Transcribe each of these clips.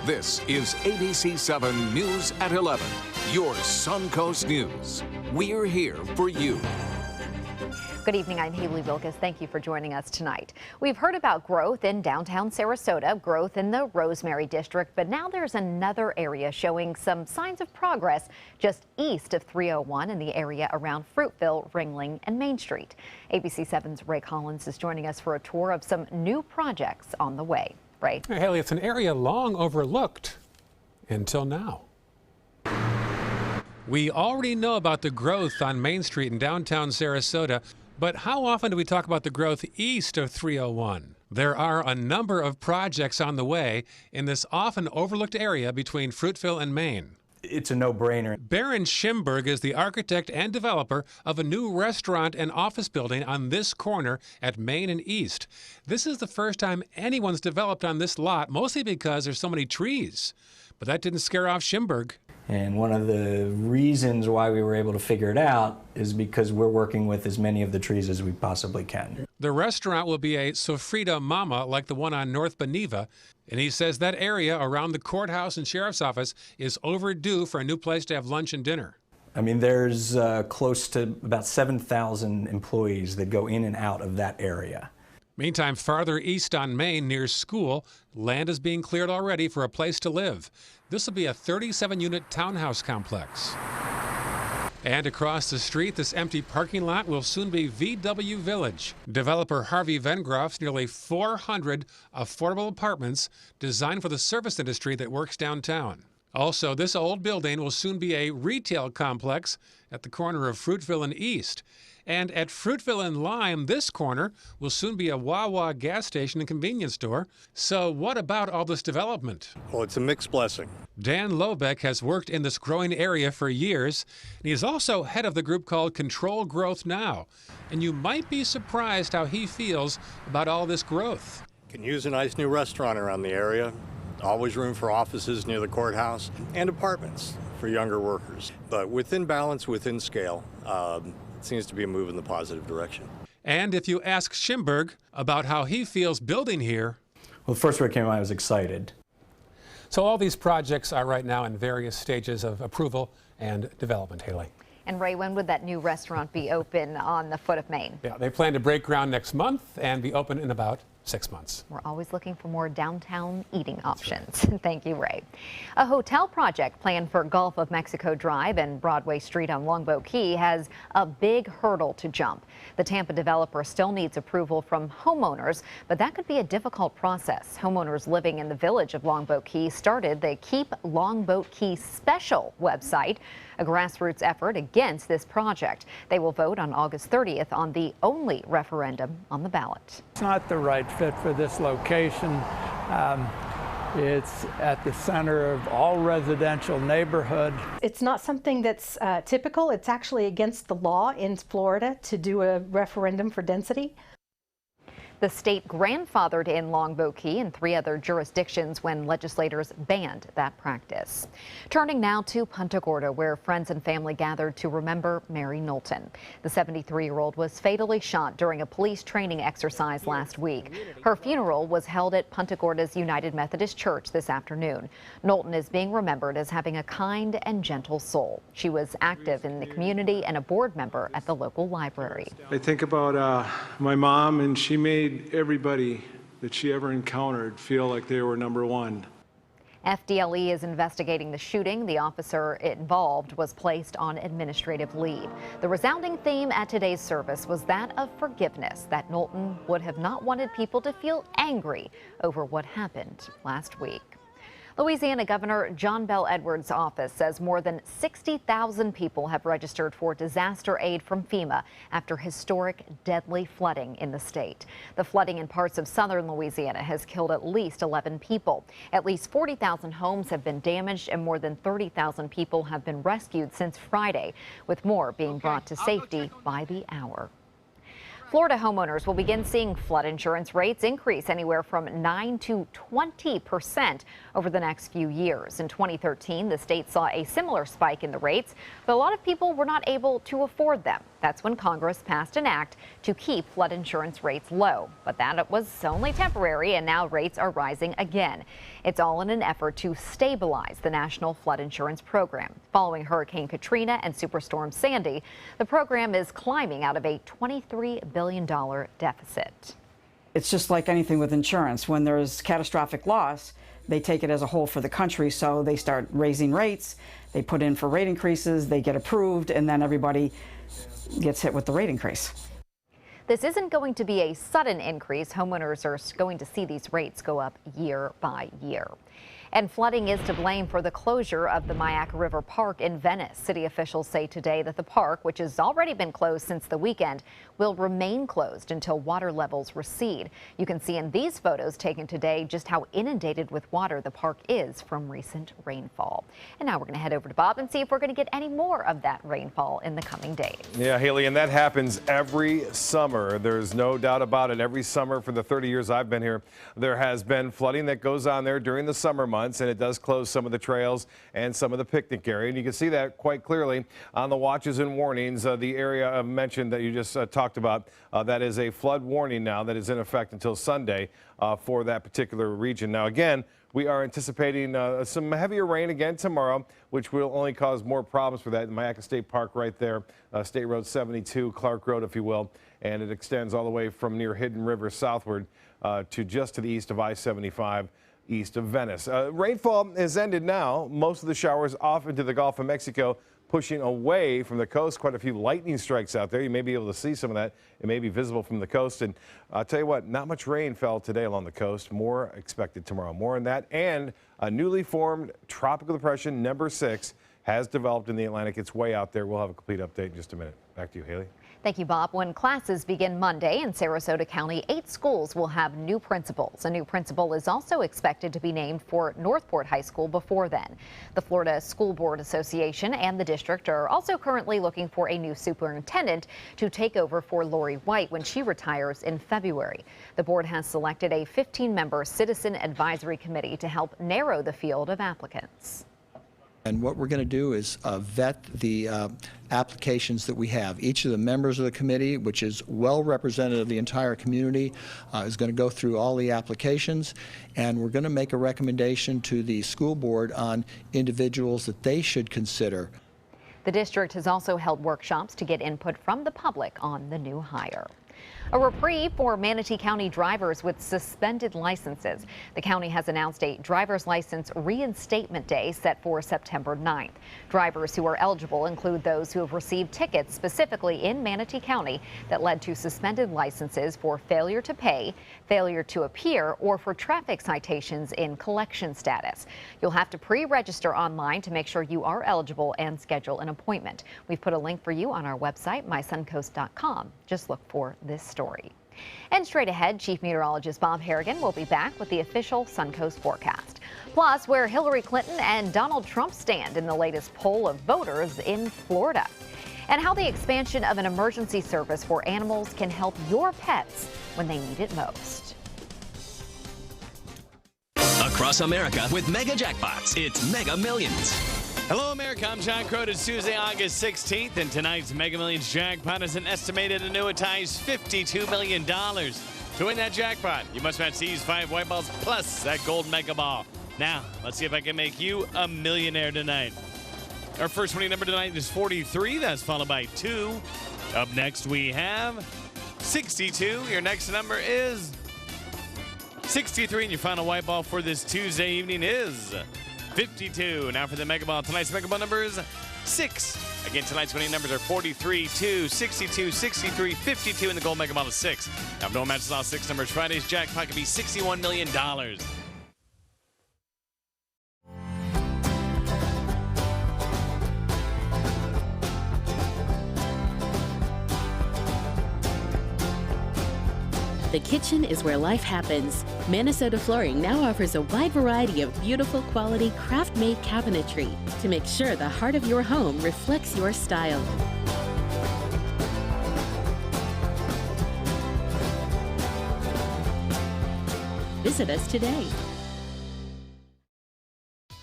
This is ABC 7 News at 11, your Suncoast News. We're here for you. Good evening, I'm Haley Wilkes. Thank you for joining us tonight. We've heard about growth in downtown Sarasota, growth in the Rosemary district, but now there's another area showing some signs of progress just east of 301 in the area around Fruitville, Ringling, and Main Street. ABC 7's Ray Collins is joining us for a tour of some new projects on the way. Ray. Hey, Haley, it's an area long overlooked until now. We already know about the growth on Main Street in downtown Sarasota, but how often do we talk about the growth east of 301? There are a number of projects on the way in this often overlooked area between Fruitville and Main. It's a no-brainer. Baron Schimberg is the architect and developer of a new restaurant and office building on this corner at Main and East. This is the first time anyone's developed on this lot, mostly because there's so many trees. But that didn't scare off Schimberg. And one of the reasons why we were able to figure it out is because we're working with as many of the trees as we possibly can. The restaurant will be a Sofrita Mama like the one on North Beneva, and he says that area around the courthouse and sheriff's office is overdue for a new place to have lunch and dinner. I mean, there's close to about 7,000 employees that go in and out of that area. Meantime, farther east on Main near school, land is being cleared already for a place to live. This will be a 37-unit townhouse complex. And across the street, this empty parking lot will soon be VW Village. Developer Harvey Vengroff's nearly 400 affordable apartments designed for the service industry that works downtown. Also, this old building will soon be a retail complex at the corner of Fruitville and East. And at Fruitville and Lime, this corner will soon be a Wawa gas station and convenience store. So what about all this development? Well, it's a mixed blessing. Dan Lobeck has worked in this growing area for years, and he's also head of the group called Control Growth Now. And you might be surprised how he feels about all this growth. Can use a nice new restaurant around the area. Always room for offices near the courthouse and apartments for younger workers. But within balance, within scale, seems to be a move in the positive direction. And if you ask Schimberg about how he feels building here. Well, the first word came out, I was excited. So all these projects are right now in various stages of approval and development, Haley. And Ray, when would that new restaurant be open on the foot of Main? Yeah, they plan to break ground next month and be open in about 6 months. We're always looking for more downtown eating options. Right. Thank you, Ray. A hotel project planned for Gulf of Mexico Drive and Broadway Street on Longboat Key has a big hurdle to jump. The Tampa developer still needs approval from homeowners, but that could be a difficult process. Homeowners living in the village of Longboat Key started the Keep Longboat Key Special website, a grassroots effort against this project. They will vote on August 30th on the only referendum on the ballot. It's not the right fit for this location. It's at the center of all residential neighborhood. It's not something that's typical. It's actually against the law in Florida to do a referendum for density. The state grandfathered in Longboat Key and 3 other jurisdictions when legislators banned that practice. Turning now to Punta Gorda, where friends and family gathered to remember Mary Knowlton. The 73-year-old was fatally shot during a police training exercise last week. Her funeral was held at Punta Gorda's United Methodist Church this afternoon. Knowlton is being remembered as having a kind and gentle soul. She was active in the community and a board member at the local library. I think about my mom, and she made everybody that she ever encountered feel like they were number one. FDLE is investigating the shooting. The officer involved was placed on administrative leave. The resounding theme at today's service was that of forgiveness, that Knowlton would have not wanted people to feel angry over what happened last week. Louisiana Governor John Bel Edwards' office says more than 60,000 people have registered for disaster aid from FEMA after historic deadly flooding in the state. The flooding in parts of southern Louisiana has killed at least 11 people. At least 40,000 homes have been damaged and more than 30,000 people have been rescued since Friday, with more being brought to safety by the hour. Florida homeowners will begin seeing flood insurance rates increase anywhere from 9 to 20% over the next few years. In 2013, the state saw a similar spike in the rates, but a lot of people were not able to afford them. That's when Congress passed an act to keep flood insurance rates low. But that was only temporary, and now rates are rising again. It's all in an effort to stabilize the National Flood Insurance Program. Following Hurricane Katrina and Superstorm Sandy, the program is climbing out of a $23 billion deficit. It's just like anything with insurance. When there's catastrophic loss, they take it as a whole for the country, so they start raising rates, they put in for rate increases, they get approved, and then everybody gets hit with the rate increase. This isn't going to be a sudden increase. Homeowners are going to see these rates go up year by year. And flooding is to blame for the closure of the Myakka River Park in Venice. City officials say today that the park, which has already been closed since the weekend, will remain closed until water levels recede. You can see in these photos taken today just how inundated with water the park is from recent rainfall. And now we're going to head over to Bob and see if we're going to get any more of that rainfall in the coming days. Yeah, Haley, and that happens every summer. There's no doubt about it. Every summer for the 30 years I've been here, there has been flooding that goes on there during the summer months, and it does close some of the trails and some of the picnic area. And you can see that quite clearly on the watches and warnings. The area mentioned that you just talked about, that is a flood warning now that is in effect until Sunday for that particular region. Now, again, we are anticipating some heavier rain again tomorrow, which will only cause more problems for that. Myakka State Park right there, State Road 72, Clark Road, if you will, and it extends all the way from near Hidden River southward to just to the east of I-75. East of Venice. Rainfall has ended now. Most of the showers off into the Gulf of Mexico, pushing away from the coast. Quite a few lightning strikes out there. You may be able to see some of that. It may be visible from the coast. And I'll tell you what, not much rain fell today along the coast. More expected tomorrow. More on that. And a newly formed tropical depression, number 6, has developed in the Atlantic. It's way out there. We'll have a complete update in just a minute. Back to you, Haley. Thank you, Bob. When classes begin Monday in Sarasota County, 8 schools will have new principals. A new principal is also expected to be named for Northport High School before then. The Florida School Board Association and the district are also currently looking for a new superintendent to take over for Lori White when she retires in February. The board has selected a 15-member citizen advisory committee to help narrow the field of applicants. And what we're going to do is vet the applications that we have. Each of the members of the committee, which is well representative of the entire community, is going to go through all the applications, and we're going to make a recommendation to the school board on individuals that they should consider. The district has also held workshops to get input from the public on the new hire. A reprieve for Manatee County drivers with suspended licenses. The county has announced a driver's license reinstatement day set for September 9th. Drivers who are eligible include those who have received tickets specifically in Manatee County that led to suspended licenses for failure to pay, failure to appear, or for traffic citations in collection status. You'll have to pre-register online to make sure you are eligible and schedule an appointment. We've put a link for you on our website, mysuncoast.com. Just look for this story. And straight ahead, Chief Meteorologist Bob Harrigan will be back with the official Suncoast forecast. Plus, where Hillary Clinton and Donald Trump stand in the latest poll of voters in Florida. And how the expansion of an emergency service for animals can help your pets when they need it most. Across America with Mega Jackpots, it's Mega Millions. Hello, America. I'm John Crowder. It's Tuesday, August 16th, and tonight's Mega Millions jackpot is an estimated annuitized $52 million. To win that jackpot, you must match these 5 white balls plus that gold Mega Ball. Now, let's see if I can make you a millionaire tonight. Our first winning number tonight is 43. That's followed by 2. Up next, we have 62. Your next number is 63, and your final white ball for this Tuesday evening is 52. Now for the Mega Ball. Tonight's Mega Ball number is 6. Again, tonight's winning numbers are 43, 2, 62, 63, 52, and the gold Mega Ball is 6. Now, if no one matches all 6 numbers, Friday's jackpot could be $61 million. The kitchen is where life happens. Minnesota Flooring now offers a wide variety of beautiful quality craft-made cabinetry to make sure the heart of your home reflects your style. Visit us today.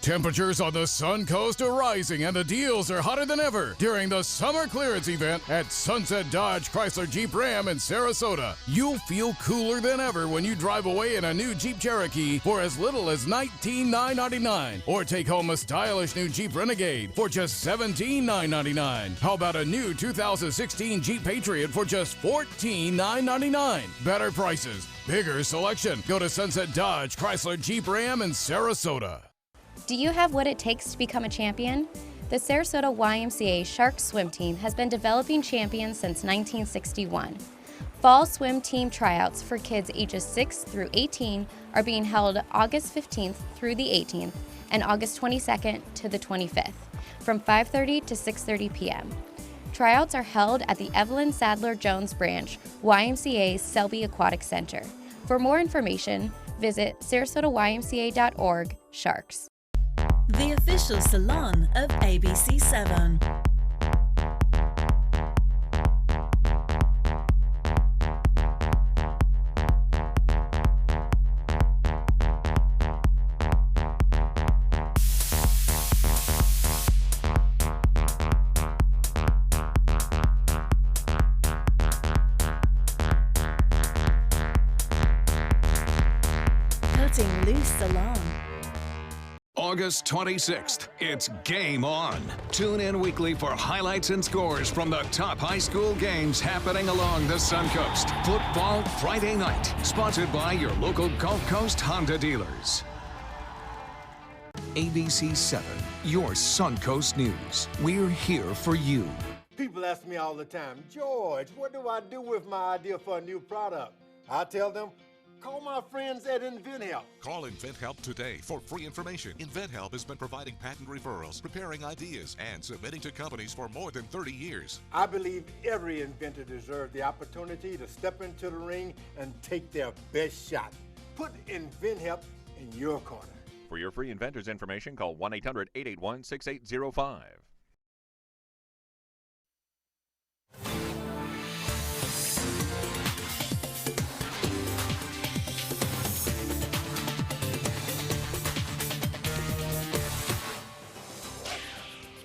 Temperatures on the Sun Coast are rising and the deals are hotter than ever during the summer clearance event at Sunset Dodge Chrysler Jeep Ram in Sarasota. You'll feel cooler than ever when you drive away in a new Jeep Cherokee for as little as $19,999, or take home a stylish new Jeep Renegade for just $17,999. How about a new 2016 Jeep Patriot for just $14,999? Better prices, bigger selection. Go to Sunset Dodge Chrysler Jeep Ram in Sarasota. Do you have what it takes to become a champion? The Sarasota YMCA Shark Swim Team has been developing champions since 1961. Fall swim team tryouts for kids ages 6 through 18 are being held August 15th through the 18th and August 22nd to the 25th from 5:30 to 6:30 p.m. Tryouts are held at the Evelyn Sadler Jones Branch, YMCA Selby Aquatic Center. For more information, visit sarasotaymca.org/sharks. The official salon of ABC7. Cutting Loose Salon. August 26th, it's game on. Tune in weekly for highlights and scores from the top high school games happening along the Sun Coast. Football Friday night, sponsored by your local Gulf Coast Honda dealers. ABC 7, your Suncoast News. We're here for you. People ask me all the time, George, what do I do with my idea for a new product? I tell them, call my friends at InventHelp. Call InventHelp today for free information. InventHelp has been providing patent referrals, preparing ideas, and submitting to companies for more than 30 years. I believe every inventor deserves the opportunity to step into the ring and take their best shot. Put InventHelp in your corner. For your free inventors information, call 1-800-881-6805.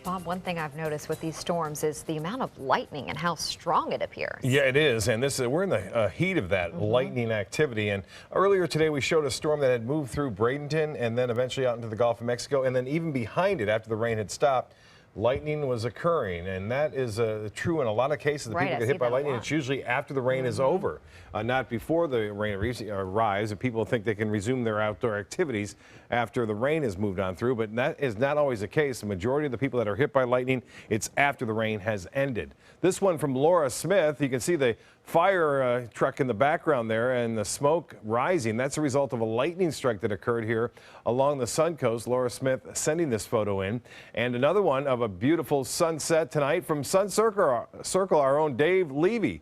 Bob, one thing I've noticed with these storms is the amount of lightning and how strong it appears. Yeah, it is, and we're in the heat of that lightning activity. And earlier today, we showed a storm that had moved through Bradenton and then eventually out into the Gulf of Mexico, and then even behind it, after the rain had stopped, lightning was occurring, and that is true in a lot of cases. The people get hit by lightning. It's usually after the rain is over, not before the rain arrives. And people think they can resume their outdoor activities after the rain has moved on through, but that is not always the case. The majority of the people that are hit by lightning, it's after the rain has ended. This one from Laura Smith. You can see the fire truck in the background there and the smoke rising. That's a result of a lightning strike that occurred here along the Sun Coast. Laura Smith sending this photo in. And another one of a beautiful sunset tonight from Sun Circle, our own Dave Levy.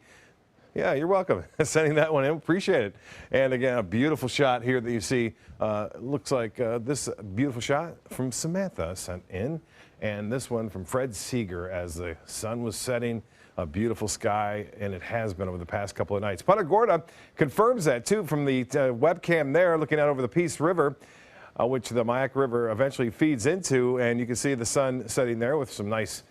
Yeah, you're welcome. Sending that one in. Appreciate it. And again, a beautiful shot here that you see. Looks like this beautiful shot from Samantha sent in. And this one from Fred Seeger as the sun was setting. A beautiful sky, and it has been over the past couple of nights. Punta Gorda confirms that, too, from the webcam there, looking out over the Peace River, which the Mayac River eventually feeds into. And you can see the sun setting there with some nice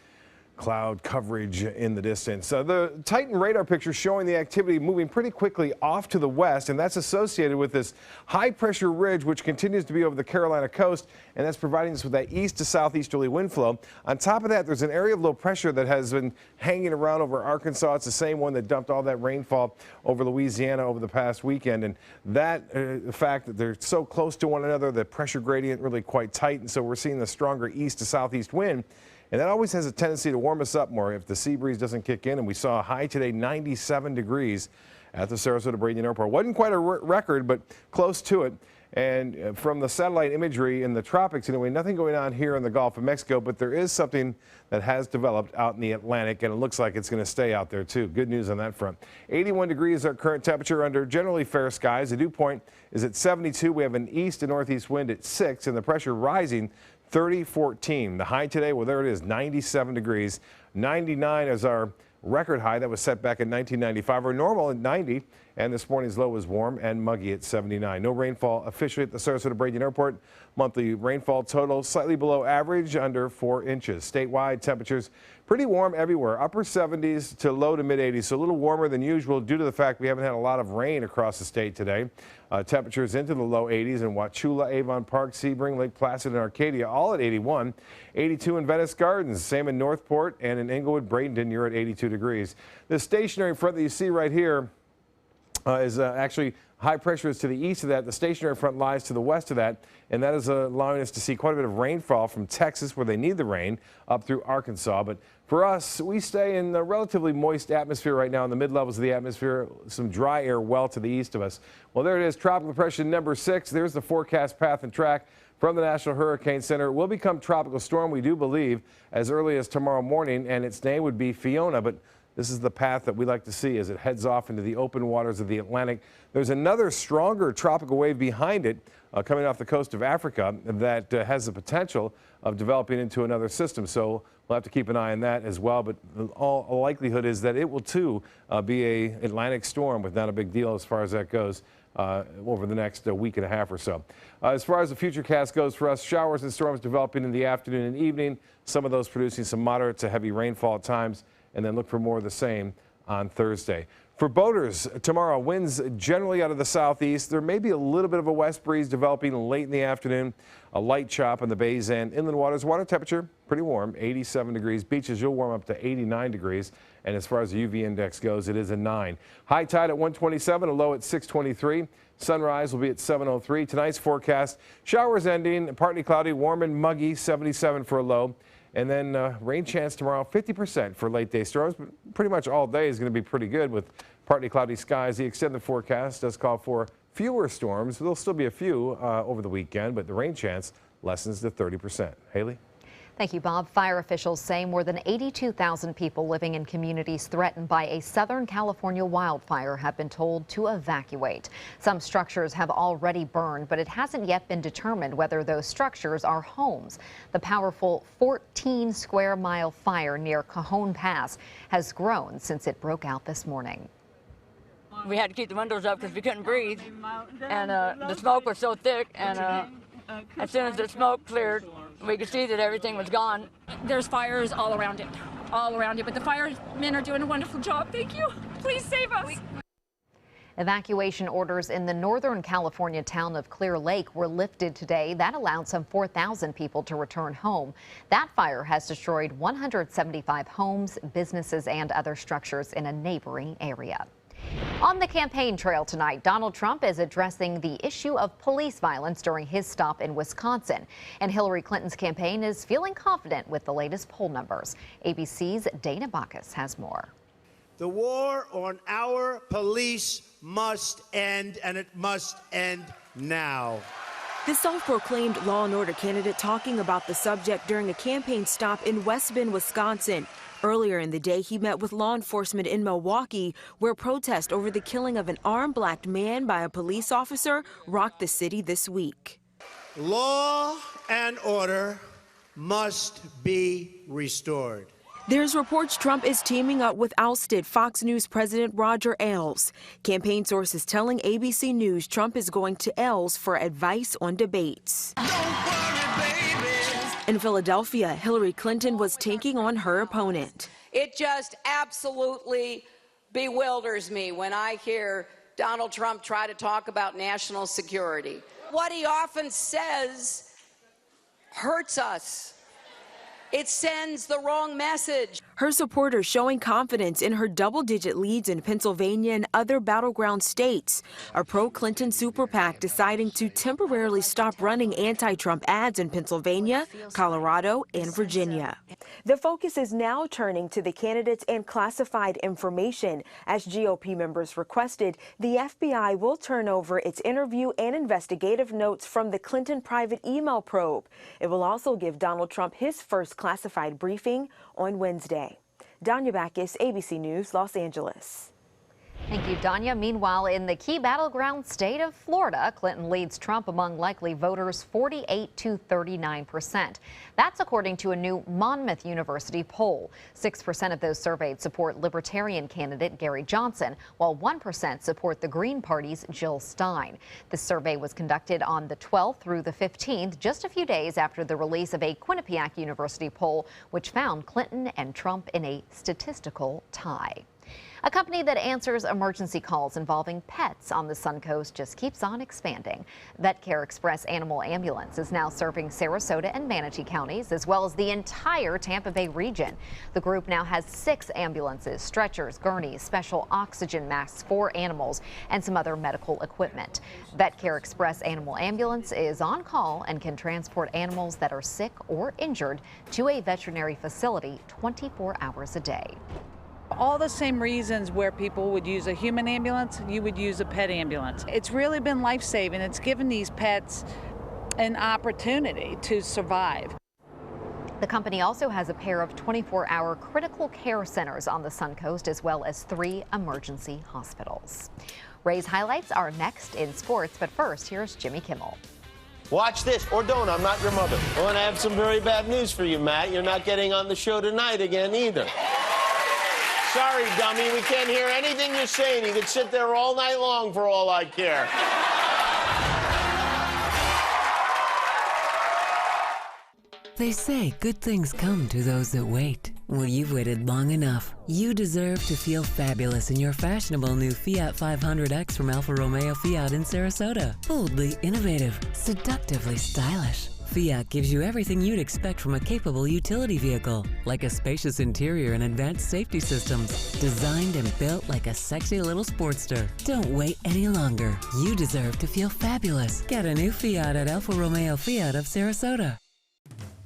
cloud coverage in the distance. The Titan radar picture showing the activity moving pretty quickly off to the west, and that's associated with this high pressure ridge which continues to be over the Carolina coast, and that's providing us with that east to southeasterly wind flow. On top of that, there's an area of low pressure that has been hanging around over Arkansas. It's the same one that dumped all that rainfall over Louisiana over the past weekend, and that the fact that they're so close to one another, the pressure gradient really quite tight, and so we're seeing the stronger east to southeast wind. And that always has a tendency to warm us up more if the sea breeze doesn't kick in. And we saw a high today, 97 degrees at the Sarasota Bradenton Airport. Wasn't quite a record, but close to it. And from the satellite imagery in the tropics, anyway, nothing going on here in the Gulf of Mexico, but there is something that has developed out in the Atlantic, and it looks like it's going to stay out there, too. Good news on that front. 81 degrees our current temperature under generally fair skies. The dew point is at 72. We have an east to northeast wind at 6, and the pressure rising 30-14. The high today, well, there it is, 97 degrees. 99 is our record high that was set back in 1995. Our normal at 90, And this morning's low was warm and muggy at 79. No rainfall officially at the Sarasota-Bradenton Airport. Monthly rainfall total slightly below average, under 4 inches. Statewide temperatures pretty warm everywhere, upper 70s to low to mid 80s, so a little warmer than usual due to the fact we haven't had a lot of rain across the state today. Temperatures into the low 80s in Wauchula, Avon Park, Sebring, Lake Placid, and Arcadia, all at 81. 82 in Venice Gardens, same in Northport, and in Englewood, Bradenton, you're at 82 degrees. The stationary front that you see right here is actually high pressure is to the east of that. The stationary front lies to the west of that, and that is allowing us to see quite a bit of rainfall from Texas, where they need the rain, up through Arkansas. But for us, we stay in a relatively moist atmosphere right now in the mid-levels of the atmosphere, some dry air well to the east of us. Well, there it is, tropical depression number 6. There's the forecast path and track from the National Hurricane Center. It will become tropical storm, we do believe, as early as tomorrow morning, and its name would be Fiona. But this is the path that we like to see as it heads off into the open waters of the Atlantic. There's another stronger tropical wave behind it coming off the coast of Africa that has the potential of developing into another system. So we'll have to keep an eye on that as well. But all likelihood is that it will too be an Atlantic storm, with not a big deal as far as that goes over the next week and a half or so. As far as the future cast goes for us, showers and storms developing in the afternoon and evening, some of those producing some moderate to heavy rainfall at times, and then look for more of the same on Thursday. For boaters, tomorrow, winds generally out of the southeast. There may be a little bit of a west breeze developing late in the afternoon, a light chop on the bays and inland waters. Water temperature, pretty warm, 87 degrees. Beaches, you'll warm up to 89 degrees. And as far as the UV index goes, it is a 9. High tide at 127, a low at 623. Sunrise will be at 7:03. Tonight's forecast, showers ending, partly cloudy, warm and muggy, 77 for a low. And then rain chance tomorrow, 50% for late day storms, but pretty much all day is going to be pretty good with partly cloudy skies. The extended forecast does call for fewer storms. There'll still be a few over the weekend, but the rain chance lessens to 30%. Haley? Thank you, Bob. Fire officials say more than 82,000 people living in communities threatened by a Southern California wildfire have been told to evacuate. Some structures have already burned, but it hasn't yet been determined whether those structures are homes. The powerful 14-square-mile fire near Cajon Pass has grown since it broke out this morning. We had to keep the windows up because we couldn't breathe, and the smoke was so thick, and as soon as the smoke cleared, we could see that everything was gone. There's fires all around it, but the firemen are doing a wonderful job. Thank you. Please save us. Evacuation orders in the Northern California town of Clear Lake were lifted today. That allowed some 4,000 people to return home. That fire has destroyed 175 homes, businesses, and other structures in a neighboring area. On the campaign trail tonight, Donald Trump is addressing the issue of police violence during his stop in Wisconsin. And Hillary Clinton's campaign is feeling confident with the latest poll numbers. ABC's Dana Bacchus has more. The war on our police must end, and it must end now. The self-proclaimed law and order candidate talking about the subject during a campaign stop in West Bend, Wisconsin. Earlier in the day, he met with law enforcement in Milwaukee, where protest over the killing of an armed black man by a police officer rocked the city this week. Law and order must be restored. There's reports Trump is teaming up with ousted Fox News President Roger Ailes. Campaign sources telling ABC News Trump is going to Ailes for advice on debates. In Philadelphia, Hillary Clinton was taking on her opponent. It just absolutely bewilders me when I hear Donald Trump try to talk about national security. What he often says hurts us. It sends the wrong message. Her supporters showing confidence in her double-digit leads in Pennsylvania and other battleground states. A pro-Clinton super PAC deciding to temporarily stop running anti-Trump ads in Pennsylvania, Colorado, and Virginia. The focus is now turning to the candidates and classified information. As GOP members requested, the FBI will turn over its interview and investigative notes from the Clinton private email probe. It will also give Donald Trump his first classified briefing on Wednesday. Danya Bacchus, ABC News, Los Angeles. Thank you, Danya. Meanwhile, in the key battleground state of Florida, Clinton leads Trump among likely voters 48 to 39%. That's according to a new Monmouth University poll. 6% of those surveyed support Libertarian candidate Gary Johnson, while 1% support the Green Party's Jill Stein. The survey was conducted on the 12th through the 15th, just a few days after the release of a Quinnipiac University poll, which found Clinton and Trump in a statistical tie. A company that answers emergency calls involving pets on the Suncoast just keeps on expanding. VetCare Express Animal Ambulance is now serving Sarasota and Manatee counties, as well as the entire Tampa Bay region. The group now has 6 ambulances, stretchers, gurneys, special oxygen masks for animals, and some other medical equipment. VetCare Express Animal Ambulance is on call and can transport animals that are sick or injured to a veterinary facility 24 hours a day. All the same reasons where people would use a human ambulance, you would use a pet ambulance. It's really been life-saving. It's given these pets an opportunity to survive. The company also has a pair of 24-hour critical care centers on the Suncoast, as well as 3 emergency hospitals. Ray's highlights are next in sports, but first, here's Jimmy Kimmel. Watch this, or don't, I'm not your mother. Oh, and I have some very bad news for you, Matt. You're not getting on the show tonight again either. Sorry, dummy, we can't hear anything you're saying. You could sit there all night long for all I care. They say good things come to those that wait. Well, you've waited long enough. You deserve to feel fabulous in your fashionable new Fiat 500X from Alfa Romeo Fiat in Sarasota. Boldly innovative, seductively stylish. Fiat gives you everything you'd expect from a capable utility vehicle, like a spacious interior and advanced safety systems, designed and built like a sexy little Sportster. Don't wait any longer. You deserve to feel fabulous. Get a new Fiat at Alfa Romeo Fiat of Sarasota.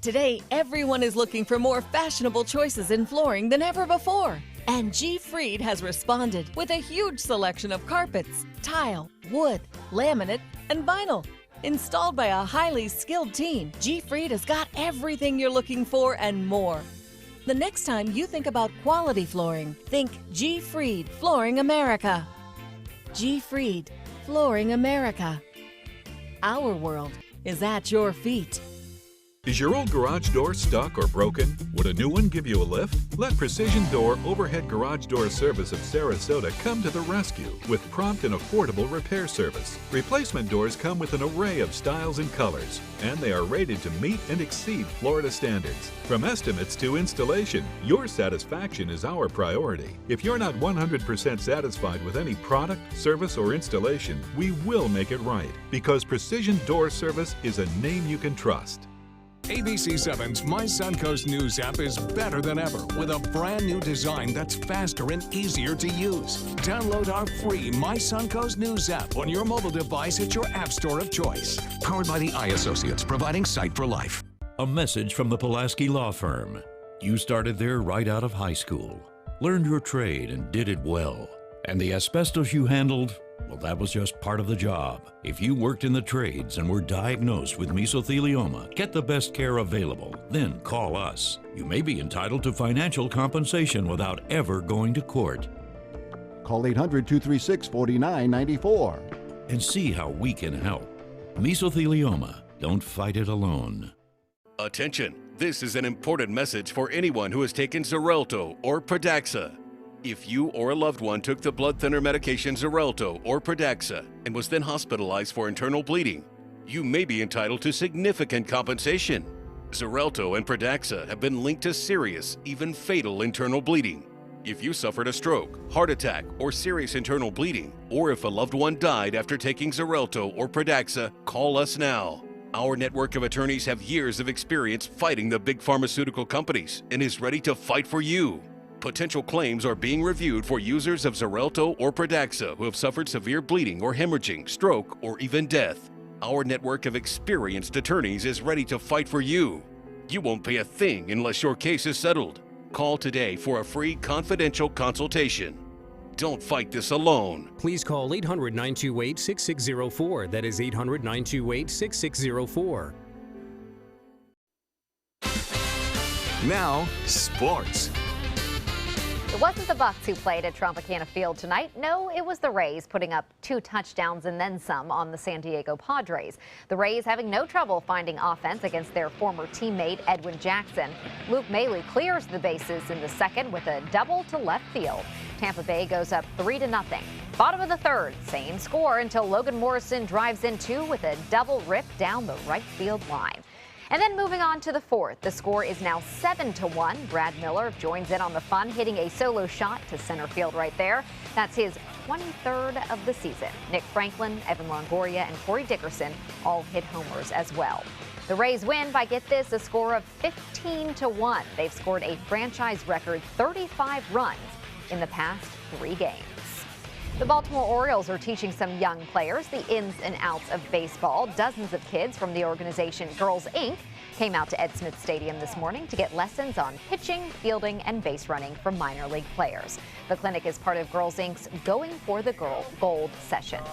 Today, everyone is looking for more fashionable choices in flooring than ever before. And G. Fried has responded with a huge selection of carpets, tile, wood, laminate, and vinyl. Installed by a highly skilled team, G. Fried has got everything you're looking for and more. The next time you think about quality flooring, think G. Fried Flooring America. G. Fried Flooring America. Our world is at your feet. Is your old garage door stuck or broken? Would a new one give you a lift? Let Precision Door Overhead Garage Door Service of Sarasota come to the rescue with prompt and affordable repair service. Replacement doors come with an array of styles and colors, and they are rated to meet and exceed Florida standards. From estimates to installation, your satisfaction is our priority. If you're not 100% satisfied with any product, service, or installation, we will make it right, because Precision Door Service is a name you can trust. ABC7's My Suncoast News app is better than ever with a brand new design that's faster and easier to use. Download our free My Suncoast News app on your mobile device at your app store of choice. Powered by the Eye Associates, providing sight for life. A message from the Pulaski Law Firm. You started there right out of high school, learned your trade and did it well. And the asbestos you handled, well, that was just part of the job. If you worked in the trades and were diagnosed with mesothelioma, get the best care available, then call us. You may be entitled to financial compensation without ever going to court. Call 800-236-4994 and see how we can help. Mesothelioma, don't fight it alone. Attention, this is an important message for anyone who has taken Xarelto or Pradaxa. If you or a loved one took the blood thinner medication Xarelto or Pradaxa and was then hospitalized for internal bleeding, you may be entitled to significant compensation. Xarelto and Pradaxa have been linked to serious, even fatal internal bleeding. If you suffered a stroke, heart attack, or serious internal bleeding, or if a loved one died after taking Xarelto or Pradaxa, call us now. Our network of attorneys have years of experience fighting the big pharmaceutical companies and is ready to fight for you. Potential claims are being reviewed for users of Xarelto or Pradaxa who have suffered severe bleeding or hemorrhaging, stroke, or even death. Our network of experienced attorneys is ready to fight for you. You won't pay a thing unless your case is settled. Call today for a free confidential consultation. Don't fight this alone. Please call 800-928-6604. That is 800-928-6604. Now, sports. It wasn't the Bucks who played at Tropicana Field tonight. No, it was the Rays putting up 2 touchdowns and then some on the San Diego Padres. The Rays having no trouble finding offense against their former teammate Edwin Jackson. Luke Maile clears the bases in the second with a double to left field. Tampa Bay goes up 3-0. Bottom of the third, same score until Logan Morrison drives in 2 with a double rip down the right field line. And then moving on to the fourth, the score is now 7-1. Brad Miller joins in on the fun, hitting a solo shot to center field right there. That's his 23rd of the season. Nick Franklin, Evan Longoria, and Corey Dickerson all hit homers as well. The Rays win by, get this, a score of 15-1. They've scored a franchise record 35 runs in the past 3 games. The Baltimore Orioles are teaching some young players the ins and outs of baseball. Dozens of kids from the organization Girls Inc. came out to Ed Smith Stadium this morning to get lessons on pitching, fielding, and base running from minor league players. The clinic is part of Girls Inc.'s Going for the Gold session.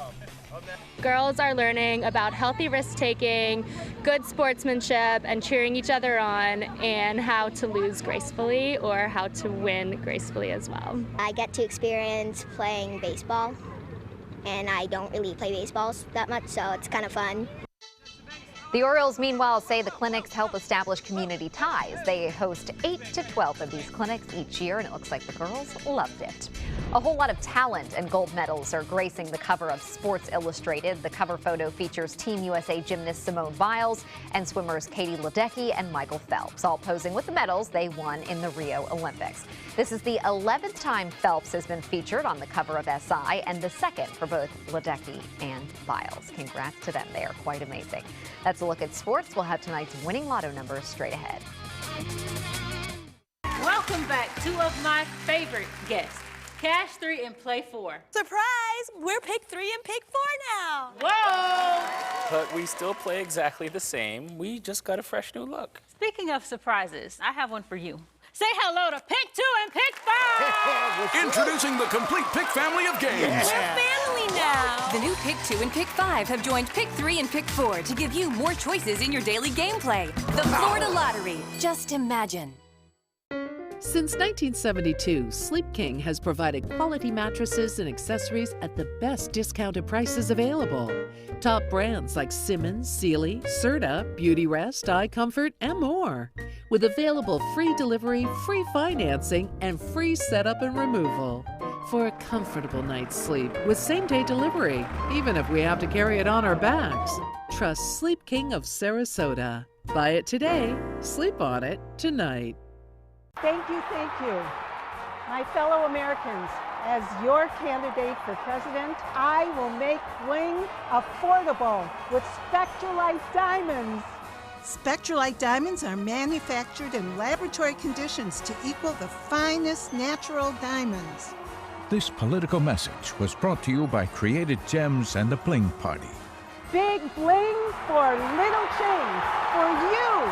Girls are learning about healthy risk-taking, good sportsmanship, and cheering each other on, and how to lose gracefully or how to win gracefully as well. I get to experience playing baseball, and I don't really play baseball that much, so it's kind of fun. The Orioles, meanwhile, say the clinics help establish community ties. They host 8 to 12 of these clinics each year, and it looks like the girls loved it. A whole lot of talent and gold medals are gracing the cover of Sports Illustrated. The cover photo features Team USA gymnast Simone Biles and swimmers Katie Ledecky and Michael Phelps, all posing with the medals they won in the Rio Olympics. This is the 11th time Phelps has been featured on the cover of SI, and the second for both Ledecky and Biles. Congrats to them. They are quite amazing. That's a look at sports. We'll have tonight's winning lotto numbers straight ahead. Welcome back, 2 of my favorite guests, Cash 3 and Play 4. Surprise! We're Pick 3 and Pick 4 now. Whoa! But we still play exactly the same. We just got a fresh new look. Speaking of surprises, I have one for you. Say hello to Pick 2 and Pick 5! Introducing the complete Pick family of games. We're family now. The new Pick 2 and Pick 5 have joined Pick 3 and Pick 4 to give you more choices in your daily gameplay. The Florida Lottery. Just imagine. Since 1972, Sleep King has provided quality mattresses and accessories at the best discounted prices available. Top brands like Simmons, Sealy, Serta, Beautyrest, iComfort, and more. With available free delivery, free financing, and free setup and removal. For a comfortable night's sleep with same-day delivery, even if we have to carry it on our backs. Trust Sleep King of Sarasota. Buy it today, sleep on it tonight. Thank you, my fellow Americans. As your candidate for president, I will make bling affordable with Spectralite diamonds. Spectralite diamonds are manufactured in laboratory conditions to equal the finest natural diamonds. This political message was brought to you by Created Gems and the Bling Party. Big bling for little change for you.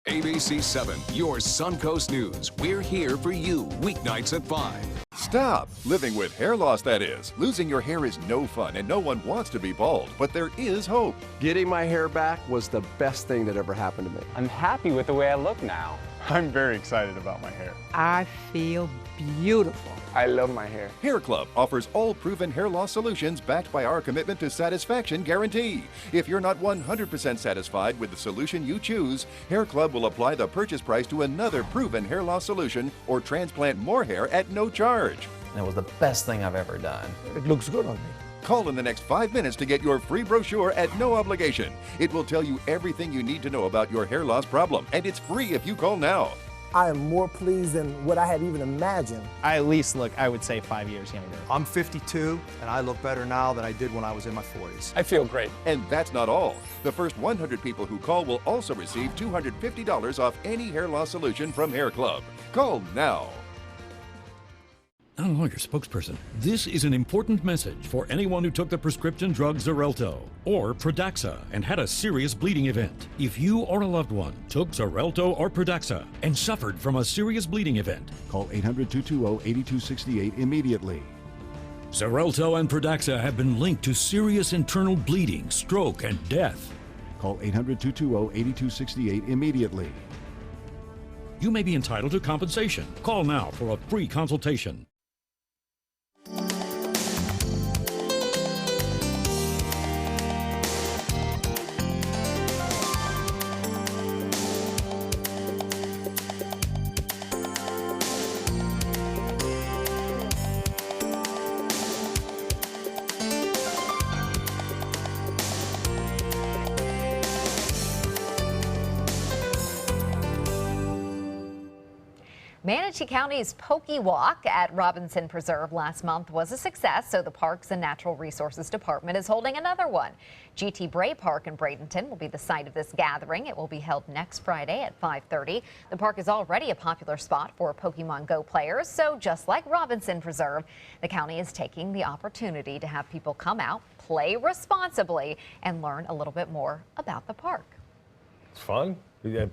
ABC 7, your Suncoast News. We're here for you weeknights at 5. Stop living with hair loss, that is. Losing your hair is no fun, and no one wants to be bald, but there is hope. Getting my hair back was the best thing that ever happened to me. I'm happy with the way I look now. I'm very excited about my hair. I feel beautiful. I love my hair. Hair Club offers all proven hair loss solutions backed by our commitment to satisfaction guarantee. If you're not 100% satisfied with the solution you choose, Hair Club will apply the purchase price to another proven hair loss solution or transplant more hair at no charge. That was the best thing I've ever done. It looks good on me. Call in the next 5 minutes to get your free brochure at no obligation. It will tell you everything you need to know about your hair loss problem, and it's free if you call now. I am more pleased than what I had even imagined. I at least look, I would say, 5 years younger. I'm 52, and I look better now than I did when I was in my 40s. I feel great. And that's not all. The first 100 people who call will also receive $250 off any hair loss solution from Hair Club. Call now. I'm your spokesperson. This is an important message for anyone who took the prescription drug Xarelto or Pradaxa and had a serious bleeding event. If you or a loved one took Xarelto or Pradaxa and suffered from a serious bleeding event, call 800-220-8268 immediately. Xarelto and Pradaxa have been linked to serious internal bleeding, stroke, and death. Call 800-220-8268 immediately. you may be entitled to compensation. Call now for a free consultation. Manatee County's Pokey Walk at Robinson Preserve last month was a success, so the Parks and Natural Resources Department is holding another one. GT Bray Park in Bradenton will be the site of this gathering. It will be held next Friday at 5:30. The park is already a popular spot for Pokemon Go players, so just like Robinson Preserve, the county is taking the opportunity to have people come out, play responsibly, and learn a little bit more about the park. It's fun.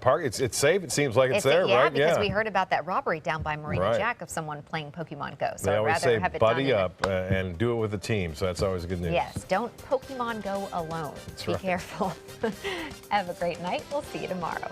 Park, it's safe. It seems like it's there, yeah, right? Because we heard about that robbery down by Marina Right. Jack of someone playing Pokemon Go. So They I'd always rather say have it buddy done up and do it with a team, so that's always good news. Yes, don't Pokemon Go alone. That's Be right. careful. Have a great night. We'll see you tomorrow.